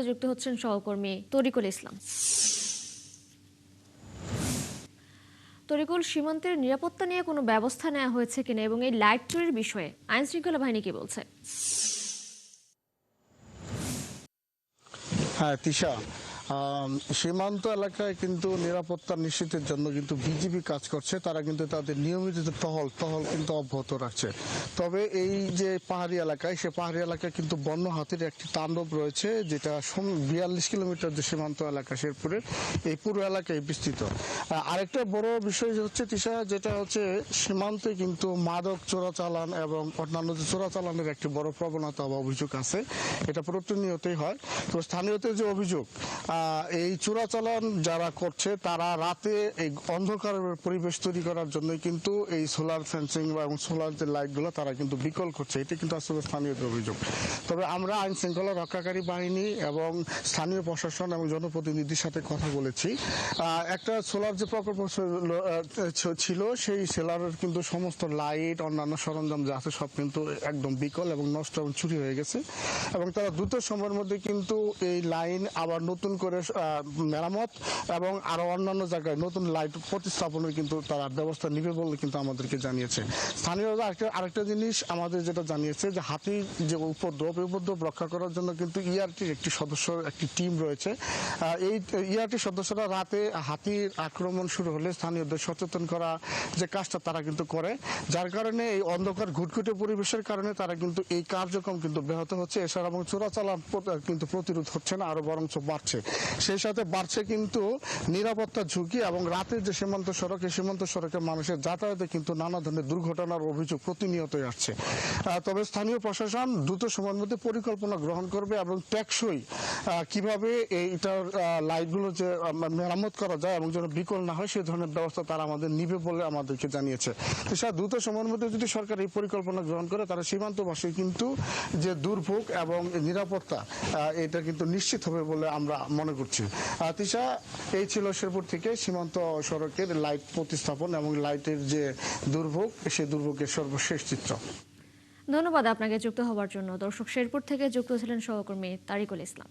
যুক্ত হচ্ছেন সহকর্মী তরিকুল ইসলাম। তরিকুল, সীমান্তের নিরাপত্তা নিয়ে কোনো ব্যবস্থা নেওয়া হয়েছে কিনা এবং এই লাইট চুরির বিষয়ে আইন শৃঙ্খলা বাহিনী কি বলছে? হ্যাঁ তিশা, সীমান্ত এলাকায় কিন্তু নিরাপত্তা নিশ্চিতের জন্য কিন্তু বিজিবি কাজ করছে। তারা কিন্তু তাদের নিয়মিত টহল কিন্তু অব্যাহত রাখছে। তবে এই যে পাহাড়ি এলাকায়, সে পাহাড়ি এলাকায় কিন্তু বন্য হাতির একটি তাণ্ডব রয়েছে, যেটা 42 কিলোমিটার যে সীমান্ত এলাকা শেরপুরের, এই পুরো এলাকায় বিস্তৃত। আরেকটা বড় বিষয় হচ্ছে তিশা, যেটা হচ্ছে সীমান্তে কিন্তু মাদক চোরাচালান এবং অন্যান্য যে চোরাচালানের একটি বড় প্রবণতা বা অভিযোগ আছে। এটা প্রতিনিয়তই হয়। তো স্থানীয়দের যে অভিযোগ, এই চোরাচালান যারা করছে তারা রাতে এই অন্ধকার পরিবেশ তৈরি করার জন্যই কিন্তু এই সোলার ফেন্সিং এবং সোলার যে লাইটগুলো তারা কিন্তু বিকল করছে। এটা কিন্তু আসলে স্থানীয়দের অভিযোগ। তবে আমরা আইন শৃঙ্খলা রক্ষাকারী বাহিনী এবং স্থানীয় প্রশাসন এবং জনপ্রতিনিধির সাথে কথা বলেছি। একটা সোলার যে প্রকল্প ছিল, সেই সোলারের কিন্তু সমস্ত লাইট অন্যান্য সরঞ্জাম যা আছে সব কিন্তু একদম বিকল এবং নষ্ট এবং চুরি হয়ে গেছে, এবং তারা দ্রুত সময়ের মধ্যে কিন্তু এই লাইন আবার নতুন করে মেরামত এবং আরো অন্যান্য জায়গায় নতুন লাইট প্রতিস্থাপনের কিন্তু তারা ব্যবস্থা নিবে বলে কিন্তু আমাদেরকে জানিয়েছে। স্থানীয়রা আরেকটা জিনিস আমাদের যেটা জানিয়েছে, যে হাতির যে উপদ্রব রক্ষা করার জন্য কিন্তু ইআরটির একটি টিম রয়েছে। এই ইআরটি সদস্যরা রাতে হাতির আক্রমণ শুরু হলে স্থানীয়দের সচেতন করা যে কাজটা তারা কিন্তু করে, যার কারণে এই অন্ধকার ঘুটঘুটে পরিবেশের কারণে তারা কিন্তু এই কার্যক্রম কিন্তু ব্যাহত হচ্ছে। এছাড়া এবং চোরাচালান কিন্তু প্রতিরোধ হচ্ছে না, আরো বরঞ্চ বাড়ছে। সেই সাথে বাড়ছে কিন্তু নিরাপত্তা ঝুঁকি, এবং রাতের যে সীমান্ত সড়ক, এই সীমান্ত সড়কে মানুষের যাতায়াতে কিন্তু নানা ধরনের দুর্ঘটনার অভিযোগ প্রতিনিয়তই আসছে। তবে স্থানীয় প্রশাসন দ্রুত সময়ের মধ্যে পরিকল্পনা গ্রহণ করবে এবং টেকসই কিভাবে এইটার লাইটগুলো যে মেরামত করা যায় এবং যেন বিকল না হয়, সেই ধরনের ব্যবস্থা তারা আমাদের নিবে বলে আমাদেরকে জানিয়েছে। দ্রুত সময়ের মধ্যে যদি সরকার এই পরিকল্পনা গ্রহণ করে, তারা সীমান্তবাসী কিন্তু যে দুর্ভোগ এবং নিরাপত্তা, এটা কিন্তু নিশ্চিত হবে বলে আমরা মনে করছি। তিশা, এই ছিল শেরপুর থেকে সীমান্ত সড়কের লাইট প্রতিস্থাপন এবং লাইটের যে দুর্ভোগ, সেই দুর্ভোগের সর্বশেষ চিত্র। ধন্যবাদ আপনাকে যুক্ত হওয়ার জন্য। দর্শক, শেরপুর থেকে যুক্ত ছিলেন সহকর্মী তারিকুল ইসলাম।